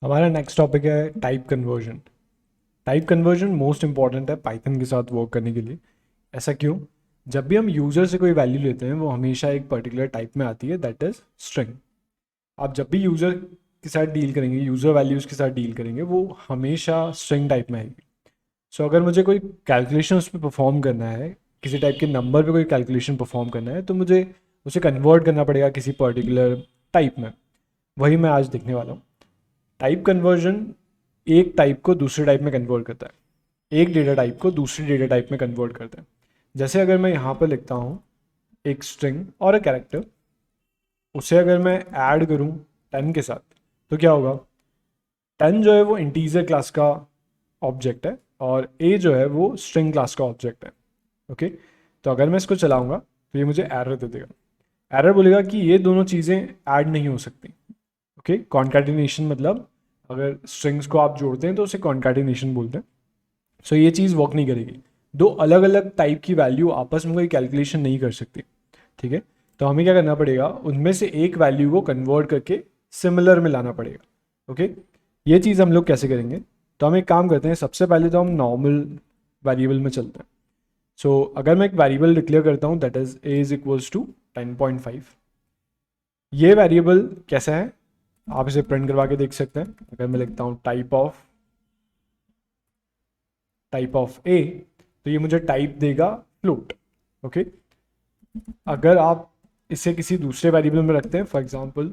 हमारा next topic है type conversion. Type conversion most important है पाइथन के साथ वर्क करने के लिए। ऐसा क्यों? जब भी हम यूज़र से कोई वैल्यू लेते हैं वो हमेशा एक पर्टिकुलर टाइप में आती है, दैट इज स्ट्रिंग। आप जब भी यूज़र के साथ डील करेंगे, यूज़र वैल्यूज़ के साथ डील करेंगे, वो हमेशा स्ट्रिंग टाइप में आएगी। सो अगर मुझे कोई कैलकुलेशन उस पर परफॉर्म करना है, किसी टाइप के नंबर पे कोई कैलकुलेशन परफॉर्म करना है, तो मुझे उसे कन्वर्ट करना पड़ेगा किसी पर्टिकुलर टाइप में। वही मैं आज देखने वाला हूँ। टाइप कन्वर्जन एक टाइप को दूसरे टाइप में कन्वर्ट करता है, एक डेटा टाइप को दूसरी डेटा टाइप में कन्वर्ट करता है। जैसे अगर मैं यहाँ पर लिखता हूँ एक स्ट्रिंग और एक कैरेक्टर, उसे अगर मैं ऐड करूँ 10 के साथ, तो क्या होगा? 10 जो है वो इंटीजर क्लास का ऑब्जेक्ट है और ए जो है वो स्ट्रिंग क्लास का ऑब्जेक्ट है। ओके, तो अगर मैं इसको चलाऊंगा तो ये मुझे एरर दे देगा। एरर बोलेगा कि ये दोनों चीज़ें ऐड नहीं हो सकती। ओके, कॉन्कैटिनेशन मतलब अगर स्ट्रिंग्स को आप जोड़ते हैं तो उसे कॉन्कैटिनेशन बोलते हैं। सो ये चीज़ वर्क नहीं करेगी। दो अलग अलग टाइप की वैल्यू आपस में कोई कैलकुलेशन नहीं कर सकती। ठीक है, तो हमें क्या करना पड़ेगा, उनमें से एक वैल्यू को कन्वर्ट करके सिमिलर में लाना पड़ेगा। ओके, ये चीज़ हम लोग कैसे करेंगे? तो हम एक काम करते हैं, सबसे पहले तो हम नॉर्मल वेरिएबल में चलते हैं। सो अगर मैं एक वेरिएबल डिक्लेयर करता हूँ that is a is equals to 10.5। ये वेरिएबल कैसा है आप इसे प्रिंट करवा के देख सकते हैं। अगर मैं लिखता हूँ टाइप ऑफ ए, तो ये मुझे टाइप देगा फ्लोट। ओके, अगर आप इसे किसी दूसरे वेरिएबल में रखते हैं, फॉर एग्जांपल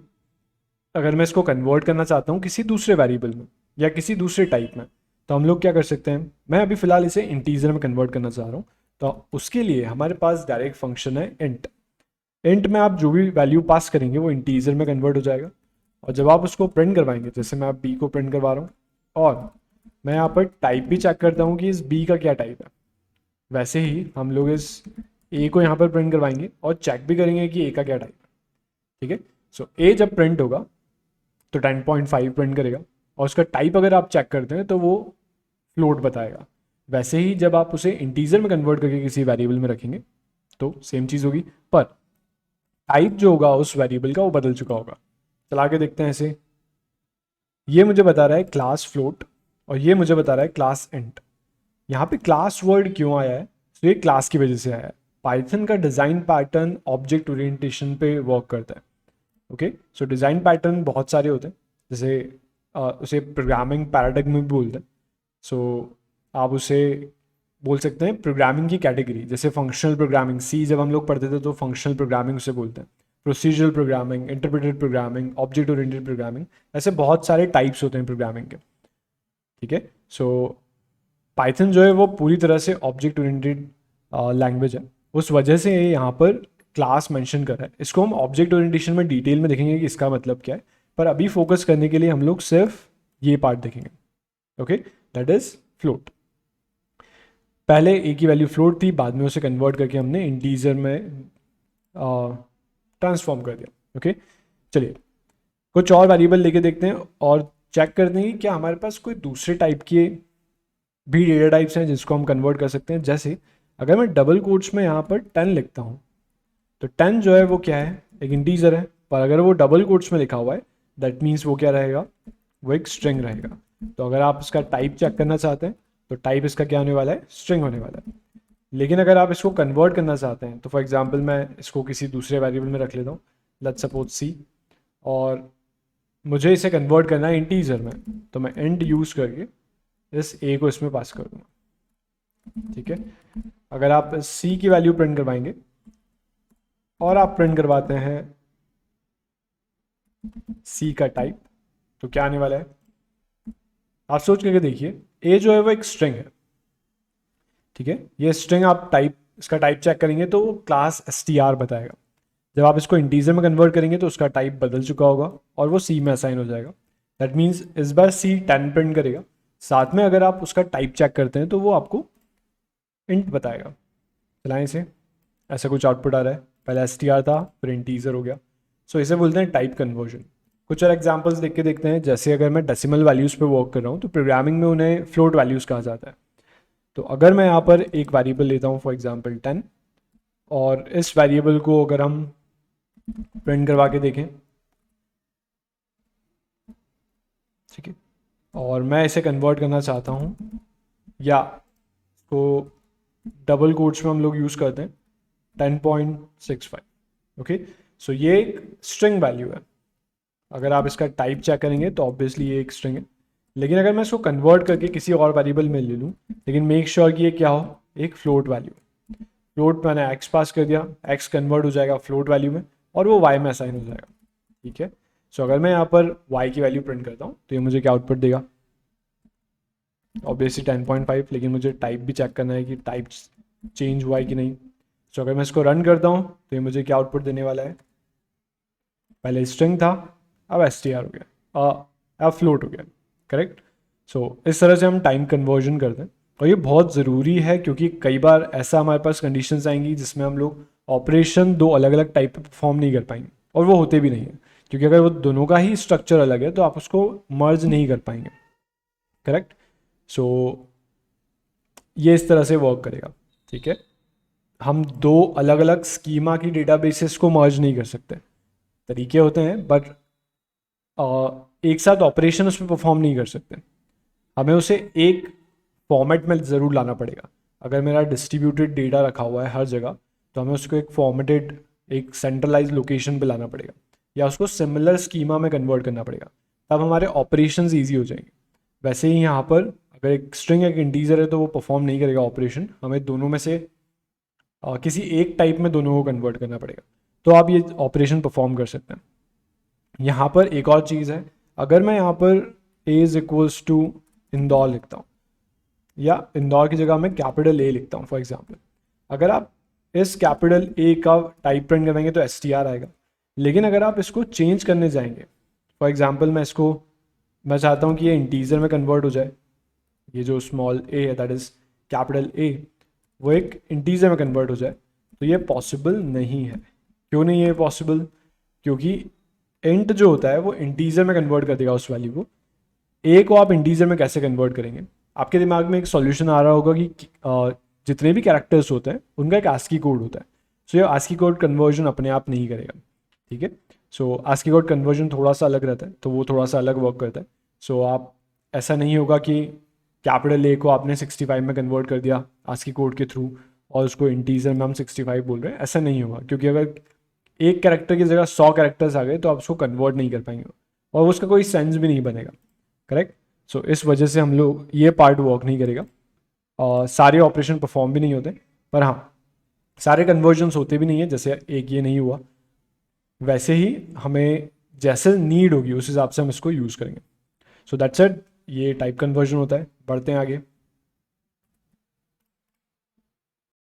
अगर मैं इसको कन्वर्ट करना चाहता हूँ किसी दूसरे वेरिएबल में या किसी दूसरे टाइप में, तो हम लोग क्या कर सकते हैं? मैं अभी फिलहाल इसे इंटीजर में कन्वर्ट करना चाह रहा हूँ, तो उसके लिए हमारे पास डायरेक्ट फंक्शन है इंट। इंट में आप जो भी वैल्यू पास करेंगे वो इंटीजर में कन्वर्ट हो जाएगा। और जब आप उसको प्रिंट करवाएंगे, जैसे मैं आप बी को प्रिंट करवा रहा हूँ और मैं यहाँ पर टाइप भी चेक करता हूँ कि इस बी का क्या टाइप है, वैसे ही हम लोग इस ए को यहाँ पर प्रिंट करवाएंगे और चेक भी करेंगे कि ए का क्या टाइप है। ठीक है, सो ए जब प्रिंट होगा तो 10.5 प्रिंट करेगा और उसका टाइप अगर आप चेक करते हैं तो वो फ्लोट बताएगा। वैसे ही जब आप उसे इंटीजर में कन्वर्ट करके किसी वेरिएबल में रखेंगे तो सेम चीज़ होगी, पर टाइप जो होगा उस वेरिएबल का वो बदल चुका होगा। चला के देखते हैं ऐसे। ये मुझे बता रहा है क्लास फ्लोट और ये मुझे बता रहा है क्लास इंट। यहाँ पे क्लास वर्ड क्यों आया है? तो ये क्लास की वजह से आया है। पाइथन का डिज़ाइन पैटर्न ऑब्जेक्ट ओरिएंटेशन पे वर्क करता है। ओके, सो डिज़ाइन पैटर्न बहुत सारे होते हैं, जैसे उसे प्रोग्रामिंग पैराडिग्म भी बोलते हैं। सो आप उसे बोल सकते हैं प्रोग्रामिंग की कैटेगरी, जैसे फंक्शनल प्रोग्रामिंग, सी जब हम लोग पढ़ते थे तो फंक्शनल प्रोग्रामिंग उसे बोलते हैं। Procedural programming, interpreted programming, object oriented programming, ऐसे बहुत सारे टाइप्स होते हैं प्रोग्रामिंग के। ठीक है, सो पाइथन जो है वो पूरी तरह से ऑब्जेक्ट ओरिएंटेड लैंग्वेज है। उस वजह से ये यहाँ पर क्लास मेंशन कर रहा है। इसको हम ऑब्जेक्ट ओरिएंटेशन में डिटेल में देखेंगे कि इसका मतलब क्या है, पर अभी फोकस करने के लिए हम लोग सिर्फ ये पार्ट देखेंगे। Okay, that is float. पहले ए की वैल्यू फ्लोट थी, बाद में उसे कन्वर्ट करके हमने इंटीजर में ट्रांसफॉर्म कर दिया। ओके, चलिए कुछ और वेरिएबल लेके देखते हैं और चेक करते हैं कि क्या हमारे पास कोई दूसरे टाइप के भी डेटा टाइप्स हैं जिसको हम कन्वर्ट कर सकते हैं। जैसे अगर मैं डबल कोट्स में यहाँ पर 10 लिखता हूँ, तो 10 जो है वो क्या है? एक इंटीजर है, पर अगर वो डबल कोट्स में लिखा हुआ है दैट मीन्स वो क्या रहेगा? वो एक स्ट्रिंग रहेगा। तो अगर आप इसका टाइप चेक करना चाहते हैं तो टाइप इसका क्या होने वाला है? स्ट्रिंग होने वाला है। लेकिन अगर आप इसको कन्वर्ट करना चाहते हैं तो फॉर एग्जाम्पल मैं इसको किसी दूसरे वेरिएबल में रख लेता हूँ, लेट्स सपोज सी, और मुझे इसे कन्वर्ट करना है इंटीजर में, तो मैं इंट यूज़ करके इस ए को इसमें पास कर दूंगा। ठीक है, अगर आप सी की वैल्यू प्रिंट करवाएंगे और आप प्रिंट करवाते हैं सी का टाइप, तो क्या आने वाला है? आप सोच करके देखिए। ए जो है वो एक स्ट्रिंग है। ठीक है, ये स्ट्रिंग आप टाइप, इसका टाइप चेक करेंगे तो वो क्लास str बताएगा। जब आप इसको इंटीजर में कन्वर्ट करेंगे तो उसका टाइप बदल चुका होगा और वो सी में असाइन हो जाएगा। दैट मीन्स इस बार सी 10 प्रिंट करेगा। साथ में अगर आप उसका टाइप चेक करते हैं तो वो आपको इंट बताएगा। चलाएं इसे, ऐसा कुछ आउटपुट आ रहा है। पहले str था, फिर इंटीजर हो गया। सो इसे बोलते हैं टाइप कन्वर्जन। कुछ और एग्जांपल्स देख के देखते हैं। जैसे अगर मैं डेसिमल वैल्यूज़ पे वर्क कर रहा हूँ तो प्रोग्रामिंग में उन्हें फ्लोट वैल्यूज़ कहा जाता है। तो अगर मैं यहाँ पर एक वेरिएबल लेता हूँ फॉर एग्जांपल 10, और इस वेरिएबल को अगर हम प्रिंट करवा के देखें, ठीक है, और मैं इसे कन्वर्ट करना चाहता हूँ, या इसको डबल कोट्स में हम लोग यूज़ करते हैं 10.65। ओके, सो ये एक स्ट्रिंग वैल्यू है। अगर आप इसका टाइप चेक करेंगे तो ऑब्वियसली ये एक स्ट्रिंग है, लेकिन अगर मैं इसको कन्वर्ट करके किसी और वेरिएबल में ले लूँ, लेकिन मेक श्योर कि ये क्या हो, एक फ्लोट वैल्यू। फ्लोट मैंने एक्स पास कर दिया, एक्स कन्वर्ट हो जाएगा फ्लोट वैल्यू में और वो वाई में असाइन हो जाएगा। ठीक है, सो अगर मैं यहाँ पर वाई की वैल्यू प्रिंट करता हूँ तो ये मुझे क्या आउटपुट देगा, ऑब्वियसली 10.5, लेकिन मुझे टाइप भी चेक करना है कि टाइप चेंज हुआ है कि नहीं। सो अगर मैं इसको रन करता हूँ तो ये मुझे क्या आउटपुट देने वाला है, पहले स्ट्रिंग था, अब str हो गया, अब फ्लोट हो गया। करेक्ट। सो इस तरह से हम टाइम कन्वर्जन करते हैं, और ये बहुत ज़रूरी है क्योंकि कई बार ऐसा हमारे पास कंडीशंस आएंगी जिसमें हम लोग ऑपरेशन दो अलग अलग टाइप पे परफॉर्म नहीं कर पाएंगे, और वो होते भी नहीं है, क्योंकि अगर वो दोनों का ही स्ट्रक्चर अलग है तो आप उसको मर्ज नहीं कर पाएंगे। करेक्ट। सो ये इस तरह से वर्क करेगा। ठीक है, हम दो अलग अलग स्कीमा की डेटाबेसेस को मर्ज नहीं कर सकते, तरीके होते हैं, बट एक साथ ऑपरेशन उसमें परफॉर्म नहीं कर सकते। हमें उसे एक फॉर्मेट में ज़रूर लाना पड़ेगा। अगर मेरा डिस्ट्रीब्यूटेड डेटा रखा हुआ है हर जगह, तो हमें उसको एक फॉर्मेटेड, एक सेंट्रलाइज लोकेशन पे लाना पड़ेगा, या उसको सिमिलर स्कीमा में कन्वर्ट करना पड़ेगा, तब हमारे ऑपरेशंस ईजी हो जाएंगे। वैसे ही यहाँ पर अगर एक स्ट्रिंग एक इंटीजर है तो वो परफॉर्म नहीं करेगा ऑपरेशन, हमें दोनों में से किसी एक टाइप में दोनों को कन्वर्ट करना पड़ेगा, तो आप ये ऑपरेशन परफॉर्म कर सकते हैं। यहाँ पर एक और चीज़ है, अगर मैं यहाँ पर a is equals to Indore लिखता हूँ, या इंदौर की जगह मैं कैपिटल A लिखता हूँ फॉर एग्जांपल, अगर आप इस कैपिटल A का टाइप प्रिंट करेंगे तो str आएगा। लेकिन अगर आप इसको चेंज करने जाएंगे, फॉर एग्जांपल मैं चाहता हूँ कि ये इंटीजर में कन्वर्ट हो जाए, ये जो स्मॉल a है दैट इज कैपिटल A, वो एक इंटीजर में कन्वर्ट हो जाए, तो ये पॉसिबल नहीं है। क्यों नहीं है पॉसिबल? क्योंकि इंट जो होता है वो इंटीजर में कन्वर्ट कर देगा उस वैल्यू को, ए को आप इंटीजर में कैसे कन्वर्ट करेंगे? आपके दिमाग में एक सॉल्यूशन आ रहा होगा कि जितने भी कैरेक्टर्स होते हैं उनका एक आस्की कोड होता है, सो ये आस्की कोड कन्वर्जन अपने आप नहीं करेगा। ठीक है, सो आस्की कोड कन्वर्जन थोड़ा सा अलग रहता है, तो वो थोड़ा सा अलग वर्क करता है। सो आप ऐसा नहीं होगा कि कैपिटल ए को आपने 65 में कन्वर्ट कर दिया आस्की कोड के थ्रू और उसको इंटीजर में हम 65 बोल रहे हैं, ऐसा नहीं होगा, क्योंकि अगर एक कैरेक्टर की जगह 100 कैरेक्टर्स आ गए तो आप उसको कन्वर्ट नहीं कर पाएंगे और उसका कोई सेंस भी नहीं बनेगा। करेक्ट। सो इस वजह से हम लोग ये पार्ट वर्क नहीं करेगा, और सारे ऑपरेशन परफॉर्म भी नहीं होते, पर हाँ सारे कन्वर्जन्स होते भी नहीं है, जैसे एक ये नहीं हुआ, वैसे ही हमें जैसे नीड होगी उस हिसाब से हम इसको यूज़ करेंगे। सो दैट्स इट, ये टाइप कन्वर्जन होता है। बढ़ते हैं आगे।